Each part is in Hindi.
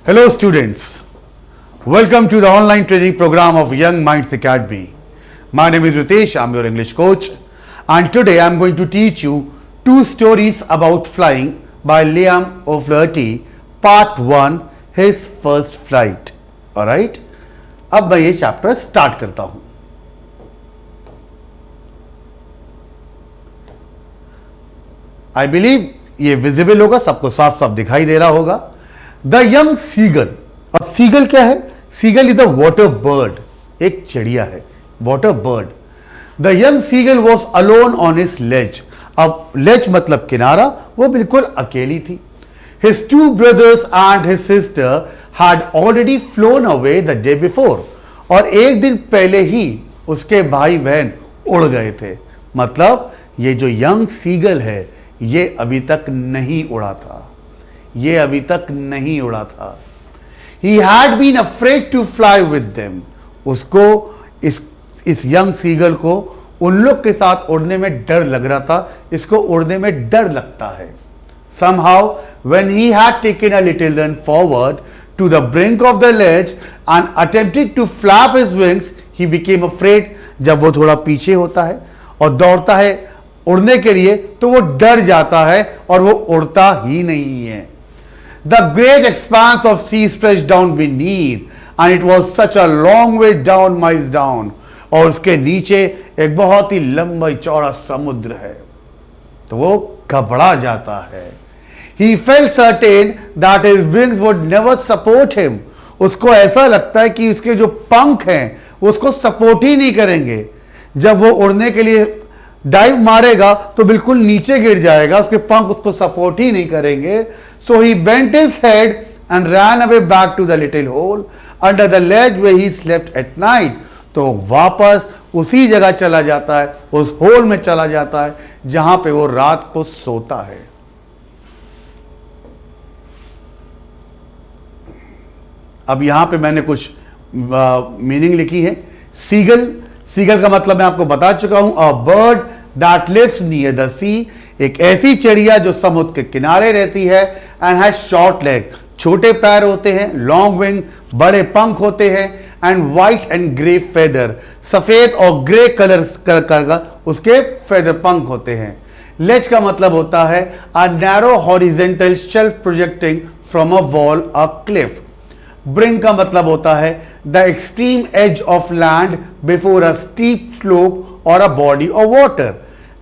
Hello students, welcome to the online training program of Young Minds Academy. My name is Ritesh, I am your English coach, and today I am going to teach you two stories about flying by Liam O'Flaherty, part 1, his first flight. Alright, अब मैं ये चैप्टर स्टार्ट करता हूं. आई बिलीव ये विजिबल होगा, सबको साफ साफ दिखाई दे रहा होगा. The young seagull. अब सीगल क्या है? Seagull is a water bird, एक चिड़िया है, water bird. The young seagull was alone on his ledge. अब लेज मतलब किनारा, वो बिल्कुल अकेली थी. His two brothers and his sister had already flown away the day before. और एक दिन पहले ही उसके भाई बहन उड़ गए थे. मतलब ये जो यंग सीगल है ये अभी तक नहीं उड़ा था, ये अभी तक नहीं उड़ा था. He had been afraid to fly with them. उसको इस यंग सीगल को उन लोग के साथ उड़ने में डर लग रहा था. इसको उड़ने में डर लगता है. Somehow when he had taken a little run forward to the brink of the ledge and attempted to flap his wings, he became afraid. जब वो थोड़ा पीछे होता है और दौड़ता है उड़ने के लिए तो वो डर जाता है और वो उड़ता ही नहीं है. The great expanse of sea stretched down beneath, and it was such a long way down, miles down. और उसके नीचे एक बहुत ही लंबा चौड़ा समुद्र है. तो वो घबरा जाता है. He felt certain that his wings would never support him. उसको ऐसा लगता है कि उसके जो पंख हैं उसको सपोर्ट ही नहीं करेंगे. जब वो उड़ने के लिए डाइव मारेगा तो बिल्कुल नीचे गिर जाएगा, उसके पंख उसको सपोर्ट ही नहीं करेंगे. So he bent his head and ran away back to the little hole under the ledge where he slept at night. तो वापस उसी जगह चला जाता है, उस होल में चला जाता है जहां पे वो रात को सोता है. अब यहां पे मैंने कुछ मीनिंग लिखी है. सीगल का मतलब मैं आपको बता चुका हूं. A bird that lives near the sea. एक ऐसी चिड़िया जो समुद्र के किनारे रहती है. एंड हैज शॉर्ट लेग, छोटे पैर होते हैं. लॉन्ग विंग, बड़े पंख होते हैं. And white and grey feather, सफेद और ग्रे कलर का उसके फेदर पंख होते हैं. लेज का मतलब होता है a narrow horizontal shelf projecting from a wall, a cliff. Brink का मतलब होता है the extreme edge of land before a steep slope और a body of water.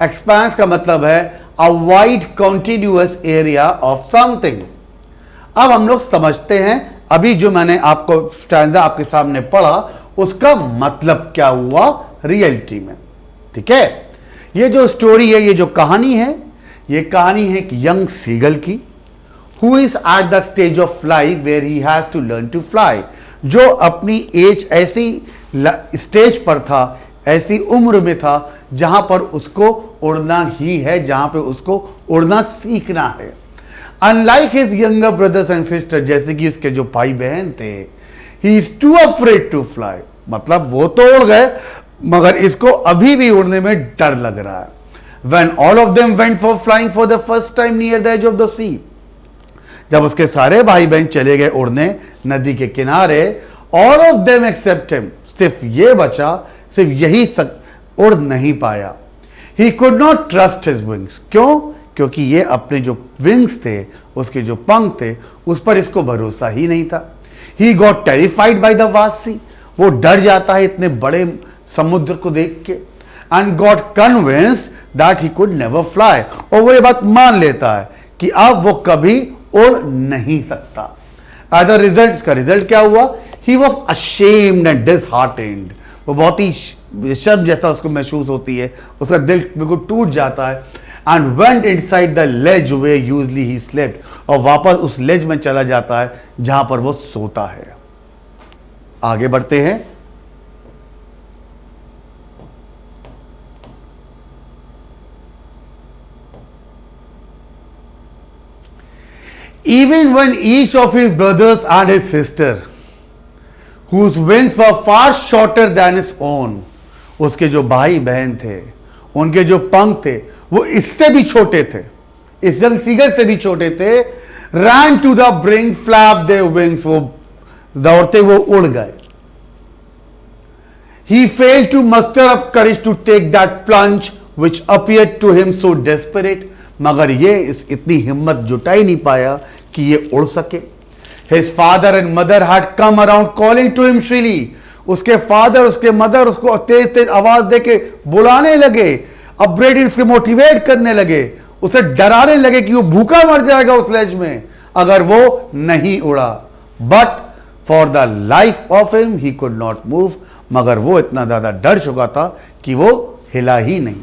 Expanse का मतलब है a wide continuous area of something. अब हम लोग समझते हैं अभी जो मैंने आपको स्टैंजा आपके सामने पढ़ा उसका मतलब क्या हुआ रियलिटी में. ठीक है, ये जो स्टोरी है, ये जो कहानी है, ये कहानी है एक यंग सीगल की who is at the stage of life where he has to learn to fly. जो अपनी एज ऐसी स्टेज पर था, ऐसी उम्र में था जहां पर उसको उड़ना ही है, जहां पे उसको उड़ना सीखना है. Unlike his younger brothers and sisters, जैसे कि उसके जो भाई बहन थे, he is too afraid to fly. मतलब वो तो उड़ गए मगर इसको अभी भी उड़ने में डर लग रहा है. When all of them went for flying for the first time near the edge of the sea, जब उसके सारे भाई बहन चले गए उड़ने नदी के किनारे, all of them except him, सिर्फ ये बचा, सिर्फ यही उड़ नहीं पाया. He could not trust his wings. क्यों? क्योंकि ये अपने जो विंग्स थे, उसके जो पंख थे, उस पर इसको भरोसा ही नहीं था. He got terrified by the vast sea. वो डर जाता है इतने बड़े समुद्र को देख के. And got convinced that he could never fly. और वो ये बात मान लेता है कि अब वो कभी उड़ नहीं सकता. एज अ रिजल्ट, इसका रिजल्ट क्या हुआ? He was ashamed and disheartened. वो बहुत ही शर्म जैसा उसको महसूस होती है, उसका दिल बिल्कुल टूट जाता है. And went inside the ledge way usually he slept. और वापस उस लेज में चला जाता है जहां पर वो सोता है. आगे बढ़ते हैं. Even when each of his brothers and his sister, whose wings were far shorter than his own, उसके जो भाई बहन थे, उनके जो पंख थे वो इससे भी छोटे थे, इस यंग सीगल से भी छोटे थे. ran to the brink, flapped their wings, वो दौड़ते वो उड़ गए. He failed to muster up courage to take that plunge which appeared to him so desperate. मगर ये इतनी हिम्मत जुटा ही नहीं पाया कि ये उड़ सके. His father and mother had come around calling to him shrilly. उसके फादर उसके मदर उसको तेज तेज आवाज देके बुलाने लगे, अपग्रेड उसके मोटिवेट करने लगे, उसे डराने लगे कि वो भूखा मर जाएगा उस लेज में अगर वो नहीं उड़ा. But for the life of him he could not move. मगर वो इतना ज्यादा डर चुका था कि वो हिला ही नहीं.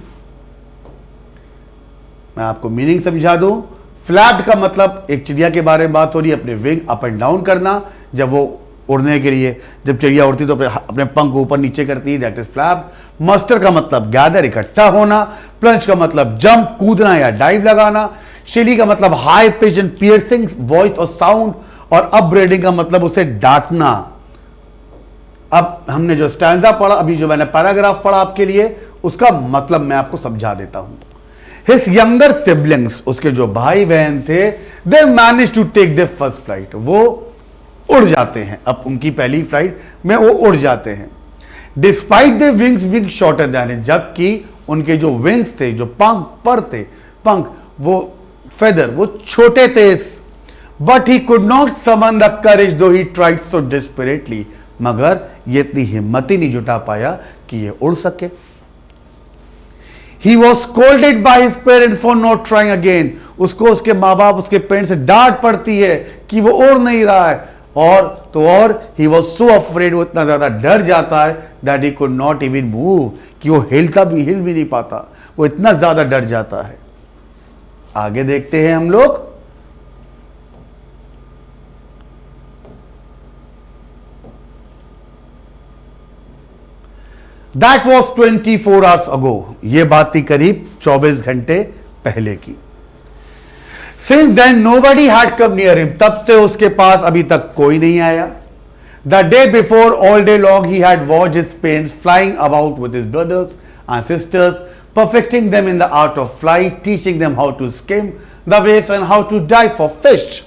मैं आपको मीनिंग समझा दूं. फ्लैप्ड का मतलब एक चिड़िया के बारे में बात हो रही है, अपने विंग अप एंड डाउन करना. जब वो उड़ने के लिए, जब चिड़िया उड़ती तो अपने पंख को ऊपर नीचे करती है, दैट इज फ्लैप्ड. मस्टर का मतलब गैदर, इकट्ठा होना. प्लंज का मतलब जंप, कूदना या डाइव लगाना. शिली का मतलब high pitch and piercing voice और साउंड. और अपब्रेडिंग का मतलब उसे डांटना. अब हमने जो स्टैंजा पढ़ा, अभी जो मैंने पैराग्राफ पढ़ा आपके लिए, उसका मतलब मैं आपको समझा देता हूं. His younger siblings, उसके जो भाई बहन थे, they managed to take their first flight. वो उड़ जाते हैं. अब उनकी पहली फ्लाइट में वो उड़ जाते हैं. Despite their wings being shorter than it, जबकि उनके जो विंग्स थे, जो पंख वो फेदर वो छोटे थे. But he could not summon the courage though he tried so desperately. मगर ये इतनी हिम्मत ही नहीं जुटा पाया कि ये उड़ सके. He was scolded by his parents for not trying again. उसको उसके माँ बाप, उसके पेरेंट्स से डांट पड़ती है कि वो उड़ नहीं रहा है. और he was so afraid, वो इतना ज्यादा डर जाता है that he could not even move, कि वो हिल भी नहीं पाता. वो इतना ज्यादा डर जाता है. आगे देखते हैं हम लोग. That was 24 hours ago. ये बात थी करीब 24 घंटे पहले की. Since then nobody had come near him. तब से उसके पास अभी तक कोई नहीं आया. The day before, all day long he had watched his parents flying about with his brothers and sisters, perfecting them in the art of flight, teaching them how to skim the waves and how to dive for fish.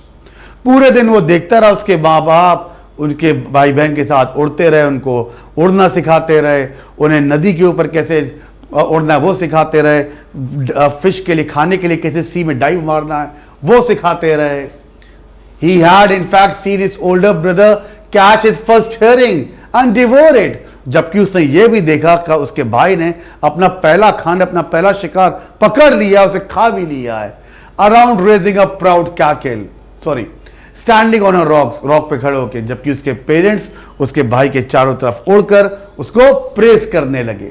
पूरे दिन वो देखता रहा उसके माँ बाप उनके भाई बहन के साथ उड़ते रहे, उनको उड़ना सिखाते रहे, उन्हें नदी के ऊपर कैसे उड़ना है वो सिखाते रहे, फिश के लिए खाने के लिए कैसे सी में डाइव मारना है वो सिखाते रहे. He had in fact seen his older brother catch his first herring and devour it. जबकि उसने ये भी देखा कि उसके भाई ने अपना पहला खाना, अपना पहला शिकार पकड़ लिया, उसे खा भी लिया है. Around raising a proud cackle, standing on a rock पे खड़े होके, जबकि उसके पेरेंट्स उसके भाई के चारों तरफ उड़कर उसको प्रेस करने लगे.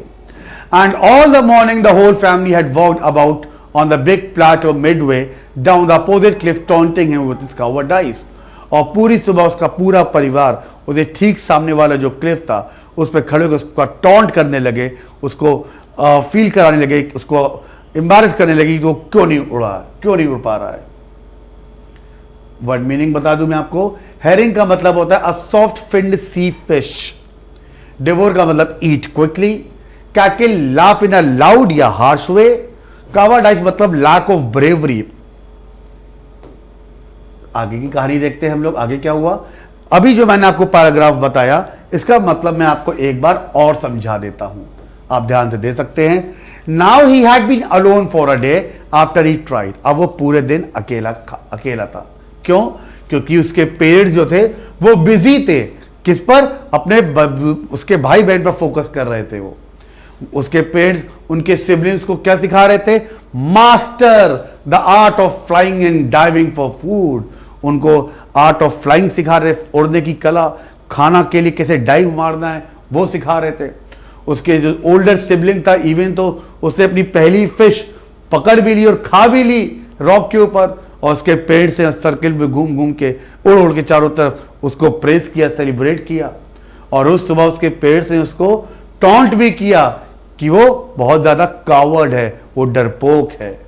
And all the morning the whole family had walked about on the big plateau midway down the opposite cliff taunting him with his cowardice. और पूरी सुबह उसका पूरा परिवार उसे ठीक सामने वाला जो क्लिफ था उस पर खड़े होकर उसका टॉन्ट करने लगे, उसको फील कराने लगे, उसको एम्बैरेस करने लगी कि वो क्यों नहीं उड़ पा रहा है. वर्ड मीनिंग बता दूं मैं आपको. हेरिंग का मतलब होता है a soft finned sea fish. Devour का मतलब eat quickly. Cackle laugh in a loud या हार्श वे. कावाडाइस मतलब लैक ऑफ ब्रेवरी. आगे की कहानी देखते हैं हम लोग. आगे क्या हुआ, अभी जो मैंने आपको पैराग्राफ बताया इसका मतलब मैं आपको एक बार और समझा देता हूं, आप ध्यान से दे सकते हैं. Now he had been alone for a day after he tried. अब वो पूरे दिन अकेला था. क्यों? क्योंकि उसके पेरेंट्स जो थे वो बिजी थे. किस पर? अपने उसके भाई बहन पर फोकस कर रहे थे. वो उसके पेरेंट्स उनके सिबलिंग्स को क्या सिखा रहे थे? Master the art of flying and diving for food. उनको आर्ट ऑफ फ्लाइंग सिखा रहे, उड़ने की कला, खाना के लिए कैसे डाइव मारना है वो सिखा रहे थे. उसके जो ओल्डर सिबलिंग था, इवन तो उसने अपनी पहली फिश पकड़ भी ली और खा भी ली रॉक के ऊपर. और उसके पेड़ से सर्किल में घूम के उड़ के चारों तरफ उसको प्रेस किया, सेलिब्रेट किया. और उस सुबह उसके पेड़ से उसको टॉन्ट भी किया कि वो बहुत ज्यादा कावर्ड है, वो डरपोक है.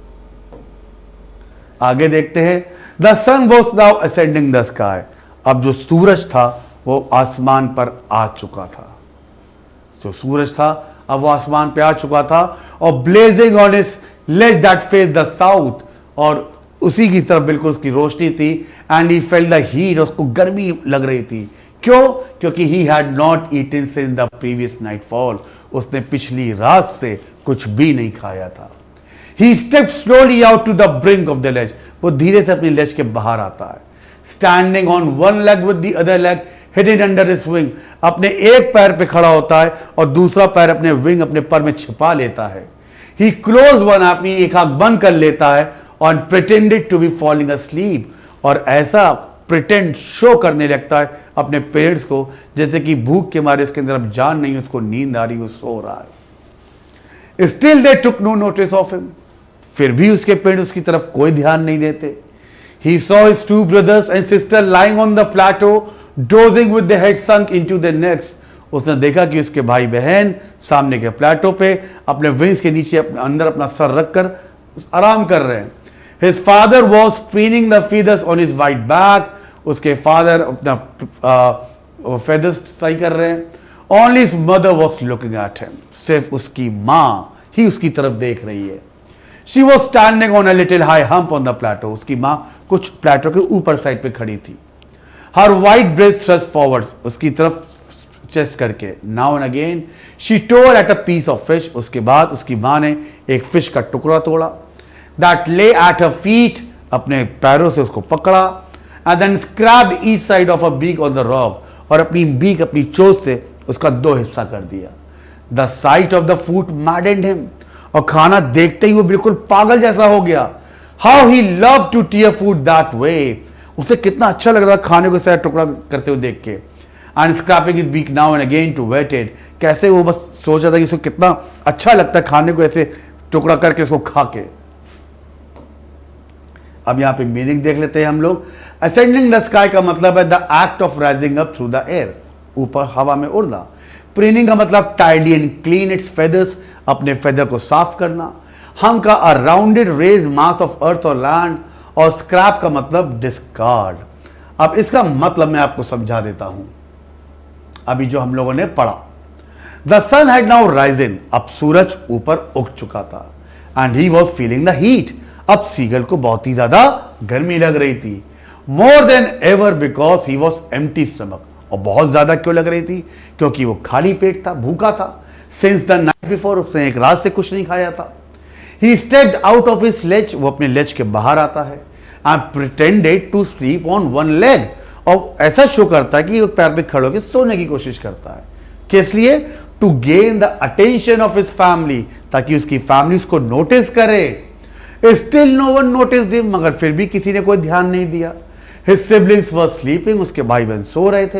आगे देखते हैं. The sun was now ascending the sky. अब जो सूरज था वो आसमान पर आ चुका था. जो सूरज था अब वो आसमान पे आ चुका था. और ब्लेजिंग ऑन हिज लेग दैट फेस द साउथ. और उसी की तरफ बिल्कुल उसकी रोशनी थी। And he felt the heat, उसको गर्मी लग रही थी। क्यों? क्योंकि he had not eaten since the previous night fall, उसने पिछली रात से कुछ भी नहीं खाया था। He step slowly out to the brink of the ledge, वो धीरे से अपनी लेज के बाहर आता है। Standing on one leg with the other leg hidden under his wing, अपने एक पैर पे खड़ा होता है और दूसरा पैर अपने विंग, अपने पर में छिपा लेता है। ही क्लोज वन, अपनी एक आंख बंद कर लेता है और pretended to be falling asleep, और ऐसा प्रिटेंड शो करने लगता है अपने पेरेंट्स को जैसे कि भूख के मारे उसके अंदर अब जान नहीं, उसको नींद आ रही, वो सो रहा है। Still they took no notice of him, फिर भी उसके पेरेंट्स उसकी तरफ कोई ध्यान नहीं देते। He saw his two brothers and sister lying on the plateau, dozing with their heads sunk into their necks. उसने देखा कि उसके भाई बहन सामने के प्लेटो पे अपने विंग्स के नीचे अंदर अपना सर रखकर आराम कर रहे हैं। His father was preening the feathers on his white back. उसके फादर अपना फेदर्स सही कर रहे हैं। Only his mother was looking at him. सिर्फ उसकी माँ ही उसकी तरफ देख रही है। She was standing on a little high hump on the plateau. उसकी माँ कुछ प्लेटो के ऊपर साइड पे खड़ी थी। Her white breast thrust forwards, उसकी तरफ चेस्ट करके। Now and again she tore at a piece of fish. उसके बाद उसकी माँ ने एक फिश का टुकड़ा तोड़ा। That lay at her feet, अपने पैरों से उसको पकड़ा। And then scrapped each side of her beak on the rock, और अपनी बीक, अपनी चोंच से उसका दो हिस्सा कर दिया। The sight of the food maddened him, और खाना देखते ही वो बिल्कुल पागल जैसा हो गया। How he loved to tear food that way, उसे कितना अच्छा लग रहा था खाने को इस तरह टुकड़ा करते हुए देख के। And scraping his beak now and again to wet it, कैसे वो बस सोच रहा था कि उसको कितना अच्छा लगता है खाने को ऐसे टुकड़ा करके उसको खा के। अब यहां पे मीनिंग देख लेते हैं हम लोग। असेंडिंग द स्काई का मतलब है the act of rising up through the air, ऊपर हवा में उड़ना। प्रीनिंग का मतलब tidy and clean its feathers, अपने फेदर को साफ करना। हम का a rounded raised mass of earth और लैंड, और स्क्रैप का मतलब डिस्कार्ड। अब इसका मतलब मैं आपको समझा देता हूं, अभी जो हम लोगों ने पढ़ा। The sun had now risen, अब सूरज ऊपर उग चुका था। And he was feeling the heat, अब सीगल को बहुत ही ज्यादा गर्मी लग रही थी। More than ever because he was empty stomach, और बहुत ज्यादा क्यों लग रही थी? क्योंकि वो खाली पेट था, भूखा था। सिंस द नाइट बिफोर, उसने एक रात से कुछ नहीं खाया था। He stepped out of his ledge, वो अपने लेज के बाहर आता है। And pretended to sleep on one leg, और ऐसा शो करता है कि वो पैर पे खड़े होकर सोने की कोशिश करता है। किस लिए? To gain the attention of his family, ताकि उसकी फैमिली उसको नोटिस करे। Still no one noticed him, मगर फिर भी किसी ने कोई ध्यान नहीं दिया। हिज सिबलिंग्स वर स्लीपिंग, उसके भाई बहन सो रहे थे।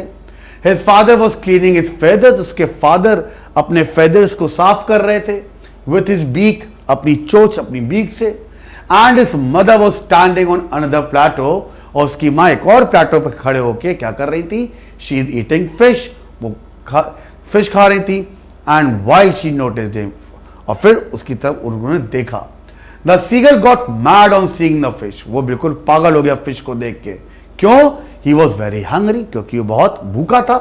His father was cleaning his feathers, उसके फादर अपने फेदर्स को साफ कर रहे थे। विथ हिज बीक, अपनी चोंच, अपनी बीक से। And his mother was standing on another plateau, और उसकी माँ एक और प्लेटो पर खड़े होके क्या कर रही थी? शी इज ईटिंग फिश, वो फिश खा रही थी। And why she noticed him, और फिर उसकी तरफ उन्होंने देखा। The seagull got mad on seeing the fish, वो बिल्कुल पागल हो गया फिश को देख के। क्यों? ही वॉज वेरी हंग्री, क्योंकि वो बहुत भूखा था।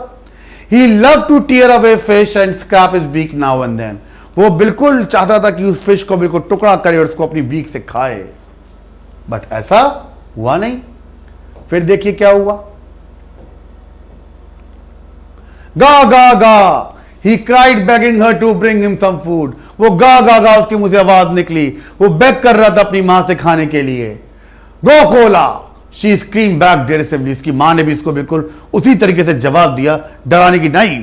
He love to tear away fish and scrap his beak now and then, वो बिल्कुल चाहता था कि उस फिश को बिल्कुल टुकड़ा करे और उसको अपनी बीक से खाए, बट ऐसा हुआ नहीं। फिर देखिए क्या हुआ। गा गा गा, he cried begging her to bring him some food, वो गा गा गा उसके मुंह से आवाज निकली, वो बेग कर रहा था अपनी मां से खाने के लिए। गो Cola, she screamed back derisively, इसकी मां ने भी इसको बिल्कुल उसी तरीके से जवाब दिया, डराने की नहीं।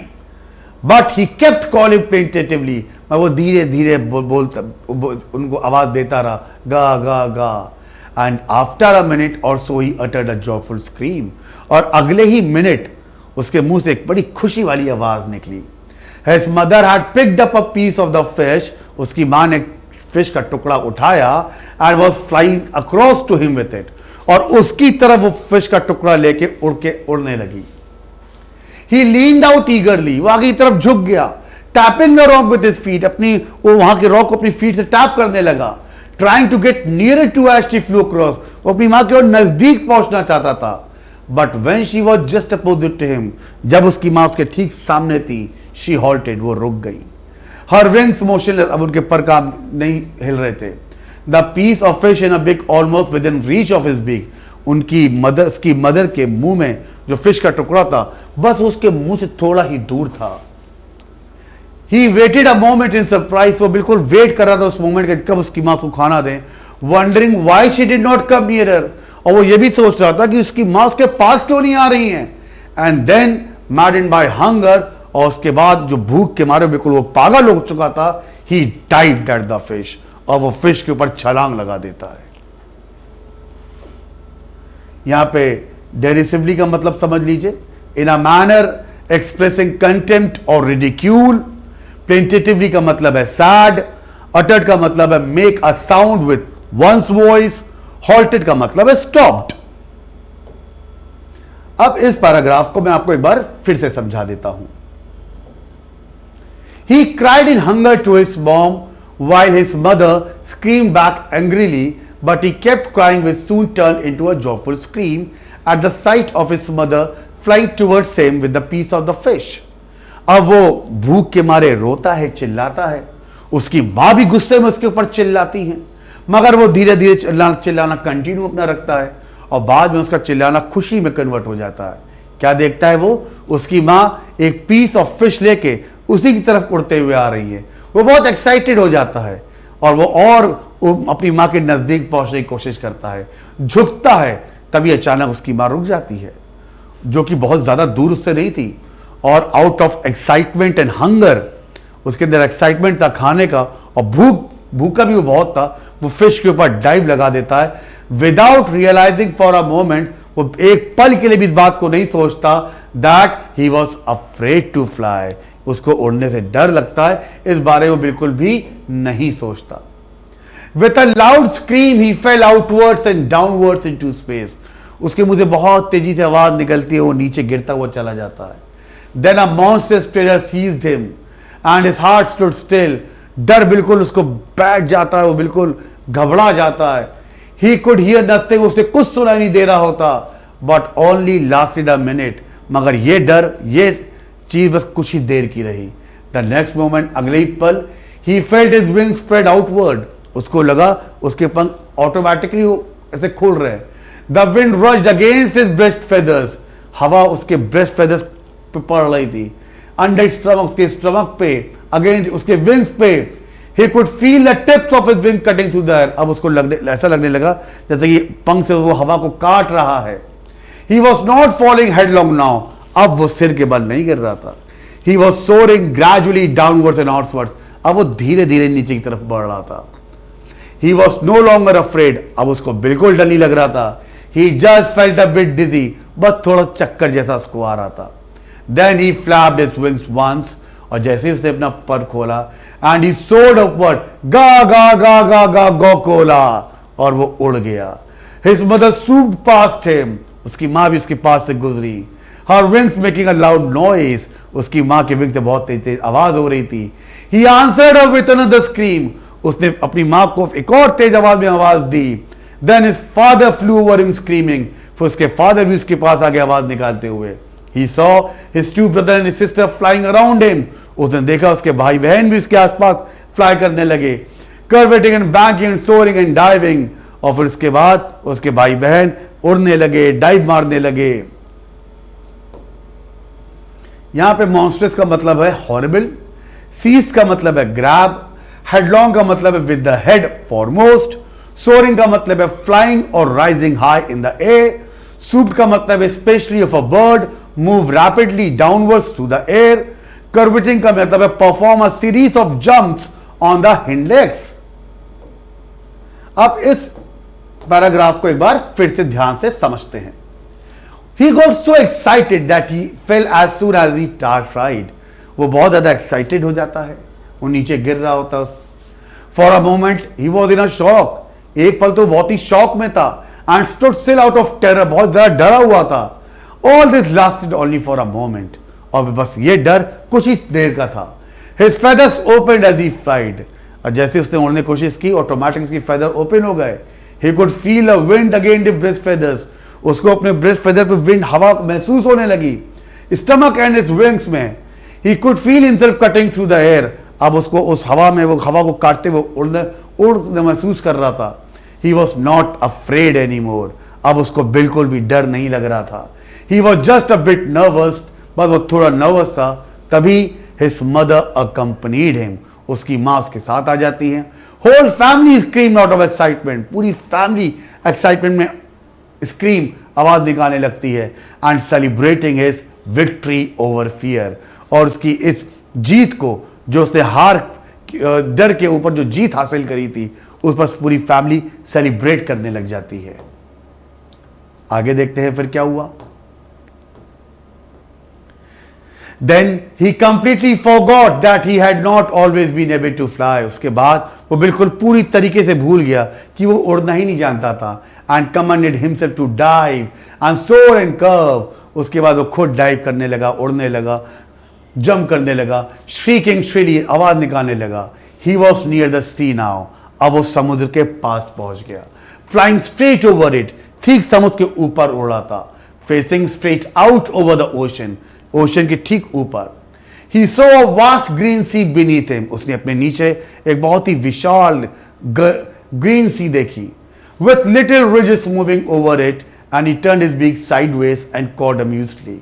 But he kept calling plaintively, मैं वो धीरे धीरे बोलता उनको आवाज देता रहा, गा गा गा। And after a minute or so he uttered a joyful scream, और अगले ही मिनट उसके मुंह से एक बड़ी खुशी वाली आवाज निकली। His mother had picked up a piece of the fish, उसकी मां ने फिश का टुकड़ा उठाया and was flying across to him with it, और उसकी तरफ वो फिश का टुकड़ा लेके उड़ने लगी। He leaned out eagerly, वो आगे की तरफ झुक गया। Tapping the rock with his feet, अपनी वो वहां के रॉक को अपनी फीट से टैप करने लगा। Trying to get nearer to as she flew across, वो अपनी मां की ओर नजदीक पहुंचना चाहता था। But when she was just opposite to him, जब उसकी मां उसके ठीक सामने थी, she halted, वो रुक गई। Her wings motionless, अब उनके पर काम नहीं हिल रहे थे। The piece of fish in a beak almost within reach of his beak, उनकी मदर के मुंह में जो फिश का टुकड़ा था बस उसके मुंह से थोड़ा ही दूर था। He waited a moment in surprise, वो बिल्कुल वेट कर रहा था उस मोमेंट का कब उसकी मां को खाना दें। Wondering why she did not come nearer, और वो ये भी सोच रहा था कि उसकी मां उसके पास क्यों नहीं आ रही है। And then maddened by hunger, और उसके बाद जो भूख के मारे बिल्कुल वो पागल हो चुका था, ही डाइव्ड एट द फिश, और वो फिश के ऊपर छलांग लगा देता है। यहां पे डेरिसिवली का मतलब समझ लीजिए, in a manner expressing contempt और रिडिक्यूल। प्लेंटेटिवली का मतलब है सैड। अटर्ड का मतलब है make a sound with one's voice. Halted का मतलब है स्टॉप्ड। अब इस पैराग्राफ को मैं आपको एक बार फिर से समझा देता हूं। He cried in hunger to his mom while his mother screamed back angrily, but he kept crying which soon turned into a joyful scream at the sight of his mother flying towards him with the piece of the fish. अब वो भूख के मारे रोता है, चिल्लाता है, उसकी मां भी गुस्से में उसके ऊपर चिल्लाती है, मगर वो धीरे धीरे चिल्लाना कंटिन्यू अपना रखता है, और बाद में उसका चिल्लाना खुशी में कन्वर्ट हो जाता है। क्या देखता है वो, उसकी मां एक पीस ऑफ फिश लेके उसी की तरफ उड़ते हुए आ रही है। वो बहुत एक्साइटेड हो जाता है, और वो अपनी मां के नजदीक पहुंचने की कोशिश करता है, झुकता है, तभी अचानक उसकी मां रुक जाती है, जो कि बहुत ज्यादा दूर उससे नहीं थी, और out of excitement and hunger, उसके अंदर एक्साइटमेंट था खाने का, और भूखा भी वो बहुत था, वो फिश के ऊपर डाइव लगा देता है without realizing for a moment. वो एक पल के लिए भी इस बात को नहीं सोचता that he was afraid to fly, उसको उड़ने से डर लगता है, इस बारे में वो बिल्कुल भी नहीं सोचता। With a loud scream he fail outwards and downwards into space, उसके मुंह से बहुत तेजी से आवाज निकलती है, वो नीचे गिरता हुआ चला जाता है। Then a monstrous terror seized him and his heart stood still, डर बिल्कुल उसको बैठ जाता है, वो बिल्कुल घबरा जाता है। ही कुड हियर नथिंग, उसे कुछ सुनाई नहीं दे रहा होता, but only lasted a minute, मगर ये डर, ये चीज बस कुछ ही देर की रही। द नेक्स्ट मोमेंट, अगले ही पल, he felt his wing spread outward, उसको लगा उसके पंख ऑटोमेटिकली ऐसे खुल रहे हैं। The wind rushed against his breast feathers, हवा उसके ब्रेस्ट फेदर्स पे पड़ रही थी, अंडर स्टमक, उसके स्टमक पे, अगेंस्ट उसके विंग्स पे। He could feel the tips of his wing cutting through the air, अब उसको ऐसा लगने लगा जैसे कि पंख से वो हवा को काट रहा है। He was not falling headlong now, अब वो सिर के बल नहीं गिर रहा था। He was soaring gradually downwards and outwards, अब वो धीरे धीरे नीचे की तरफ बढ़ रहा था। He was no longer afraid, अब उसको बिल्कुल डर नहीं लग रहा था। He just felt a bit dizzy, बस थोड़ा चक्कर जैसा उसको आ रहा था। Then he flapped his wings once, और जैसे उसने अपना पर खोला, एंड ही सोर्ड अपवर्ड, गा गा गा गा गा गोकोला, और वो उड़ गया। हिज मदर सूप्ड पास्ट हिम, उसकी मां भी उसके पास से गुजरी। हर wings making a loud noise, उसकी मां के विंग से बहुत तेज तेज आवाज हो रही थी। He answered her with another scream, उसने अपनी मां को एक और तेज आवाज में आवाज दी। Then his father flew over him screaming, फिर उसके फादर भी उसके पास आगे आवाज निकालते हुए। He saw his two brother and his sister flying around him, उसने देखा उसके भाई बहन भी उसके आसपास फ्लाई करने लगे। Curveting and banking and soaring and diving, और फिर उसके बाद उसके भाई बहन उड़ने लगे, डाइव मारने लगे। यहां पे मॉन्स्टर्स का मतलब है हॉरिबल, सीज का मतलब है ग्रैब, हेडलॉन्ग का मतलब है with the head foremost, soaring का मतलब है फ्लाइंग और rising high in the air, swooped का मतलब है especially of a bird move rapidly downwards through the air, curveting का मतलब है perform a series of jumps on the hind legs. अब इस पैराग्राफ को एक बार फिर से ध्यान से समझते हैं। He got so excited that he fell as soon as he tried. वो बहुत ज्यादा एक्साइटेड हो जाता है, वो नीचे गिर रहा होता। For a moment he was in a shock, एक पल तो बहुत ही शॉक में था। And stood still out of terror, बहुत ज्यादा डरा हुआ था। All this lasted only for a moment, और बस ये डर कुछ ही देर का था। His feathers opened as he flied, और जैसे उसने उड़ने की कोशिश की ऑटोमेटिक उसकी फेदर ओपन हो गए। He could feel a wind against his breast feathers, उसको अपने ब्रेस्ट फेदर पे विंड हवा महसूस होने लगी। स्टमक एंड हिज विंग्स में He could feel himself cutting through the air, अब उसको उस हवा में वो हवा को काटते हुए उड़ महसूस कर रहा था। He was not afraid any more, अब उसको बिल्कुल भी डर नहीं लग रहा था। He was just a bit nervous, बस वो थोड़ा नर्वस था। तभी हिज मदर अकम्पनीड हिम, उसकी माँ उसके साथ आ जाती है। Whole family scream out of excitement, पूरी फैमिली एक्साइटमेंट में स्क्रीम आवाज निकालने लगती है। And celebrating his victory over fear, और उसकी इस जीत को, जो उसने डर के ऊपर जो जीत हासिल करी थी, उस पर पूरी फैमिली सेलिब्रेट करने लग जाती है। आगे देखते हैं फिर क्या हुआ। Then he completely forgot that he had not always been able to fly. उसके बाद वो बिल्कुल पूरी तरीके से भूल गया कि वो उड़ना ही नहीं जानता था। And commanded himself to dive and soar and curve. उसके बाद वो खुद डाइव करने लगा, उड़ने लगा, जंप करने लगा, shrieking shrilly, आवाज निकालने लगा। He was near the sea now. अब वो समुद्र के पास पहुंच गया। Flying straight over it, ठीक समुद्र के ऊपर उड़ रहा था। Facing straight out over the ocean, ocean के ठीक ऊपर। He saw a vast green sea beneath him. उसने अपने नीचे एक बहुत ही विशाल ग्रीन सी देखी। With little ridges moving over it, and he turned his beak sideways and cawed amusedly.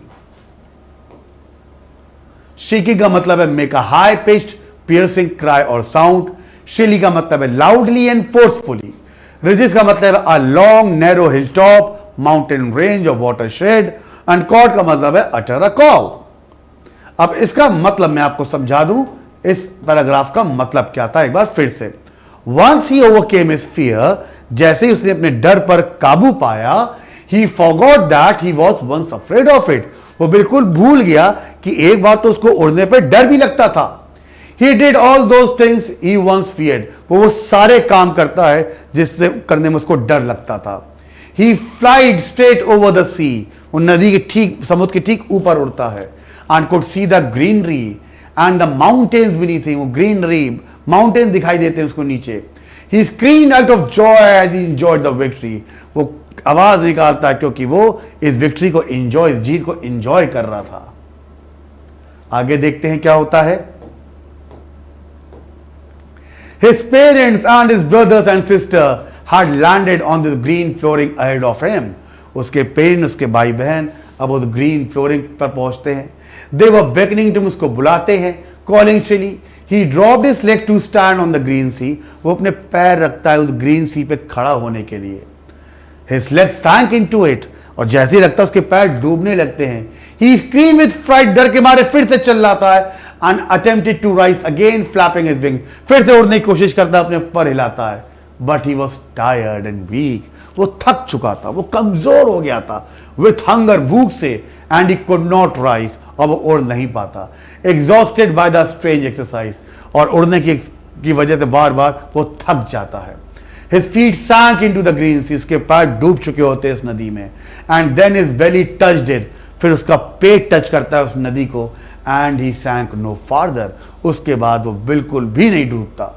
Shrieking का मतलब है make a high pitched piercing cry or sound. Shrilly का मतलब है loudly and forcefully. Ridges का मतलब है a long narrow hilltop, mountain range or watershed. And cawed का मतलब है utter a call. अब इसका मतलब मैं आपको समझा दूं, इस पैराग्राफ का मतलब क्या था एक बार फिर से। Once he overcame his fear, जैसे ही उसने अपने डर पर काबू पाया, he forgot that he was once afraid of it. वो बिल्कुल भूल गया कि एक बार तो उसको उड़ने पर डर भी लगता था। He did all those things he once feared. वो सारे काम करता है जिससे करने में उसको डर लगता था। He flied straight over the sea. वो नदी के ठीक, समुद्र के ठीक ऊपर उड़ता है। And could see the greenery and the mountains beneath him. वो greenery, mountains दिखाई देते हैं उसको नीचे। He screamed out of joy as he enjoyed the victory. वो आवाज निकालता है क्योंकि वो इस विक्ट्री को एंजॉय, इस जीत को एंजॉय कर रहा था। आगे देखते हैं क्या होता है। His parents and his brothers and sister had landed on the green flooring ahead of him. उसके पेरेंट्स, उसके भाई बहन अब वो ग्रीन फ्लोरिंग पर पहुंचते हैं। They were beckoning to him, उसको बुलाते हैं। Calling shrilly, he dropped his leg to stand on the green sea. वो अपने पैर रखता है उस ग्रीन सी पे खड़ा होने के लिए। His legs sank into it, और जैसे ही लगता है उसके पैर डूबने लगते हैं। He screamed with fright, डर के मारे फिर से चिल्लाता है। And attempted to rise again, flapping his wings. फिर से उड़ने की कोशिश करता है, अपने पर हिलाता है। But he was tired and weak. वो थक चुका था, वो कमजोर हो गया था। With hunger, भूख से, and he could not rise. अब वो उड़ नहीं पाता। Exhausted by the strange exercise. और उड़ने की वजह से बार बार वो थक जाता है। His feet sank into the green sea. उसके पैर डूब चुके होते हैं इस नदी में। And then his belly touched it. फिर उसका पेट टच करता है उस नदी को। And he sank no farther. उसके बाद वो बिल्कुल भी नहीं डूबता।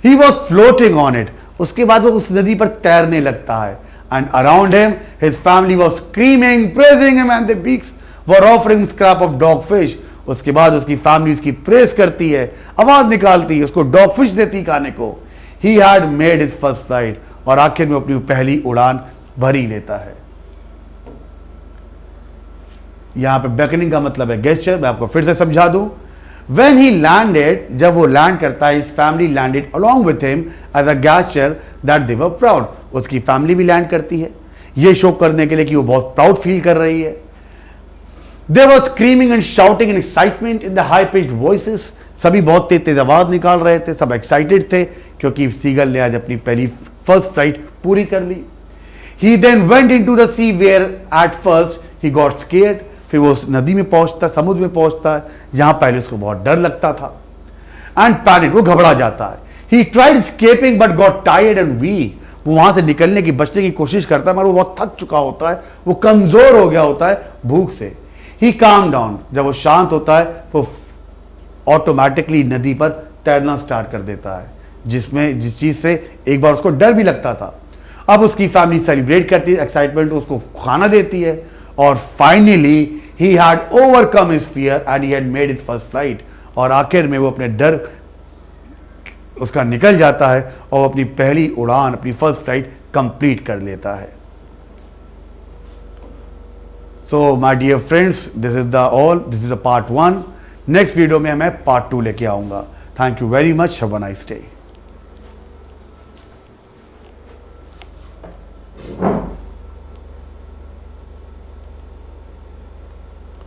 He was floating on it. उसके बाद वो उस नदी पर तैरने लगता है। And around him, his family was screaming, praising him, and their beaks were offering scrap of dogfish. उसके बाद उसकी फैमिली उसकी प्रेस करती है, आवाज निकालती है, उसको डॉगफिश देती खाने को। He had made his first flight. और आखिर में अपनी पहली उड़ान भर ही लेता है। यहां पे beckoning का मतलब है gesture। मैं आपको फिर से समझा दूं। When he landed, जब वो लैंड करता है, his family landed along with him as a gesture that they were proud. उसकी फैमिली भी लैंड करती है, ये शो करने के लिए कि वो बहुत प्राउड फील कर रही है। They were screaming and shouting in excitement in the high-pitched voices. सभी बहुत तेज आवाज निकाल रहे थे, सब एक्साइटेड थे क्योंकि सीगल ने आज अपनी पहली फर्स्ट फ्लाइट पूरी कर ली। He then went into the sea where at first he got scared. फिर वो उस नदी में पहुंचता, समुद्र में पहुंचता है जहां पहले उसको बहुत डर लगता था। एंड पैनिक, वो घबरा जाता है। He tried escaping but got tired and weak. वो वहां से निकलने की, बचने की कोशिश करता है मगर वो बहुत थक चुका होता है, वो कमजोर हो गया होता है भूख से। He calmed down. जब वो शांत होता है वो ऑटोमेटिकली नदी पर तैरना स्टार्ट कर देता है, जिस चीज से एक बार उसको डर भी लगता था। अब उसकी फैमिली सेलिब्रेट करती है, एक्साइटमेंट, उसको खाना देती है। और finally he had overcome his fear and he had made his first flight. और आखिर में वो अपने डर उसका निकल जाता है और अपनी पहली उड़ान, अपनी फर्स्ट फ्लाइट कंप्लीट कर लेता है। So my dear friends, this is the part 1। Next video में मैं पार्ट 2 लेके आऊंगा। Thank you very much, have a nice day.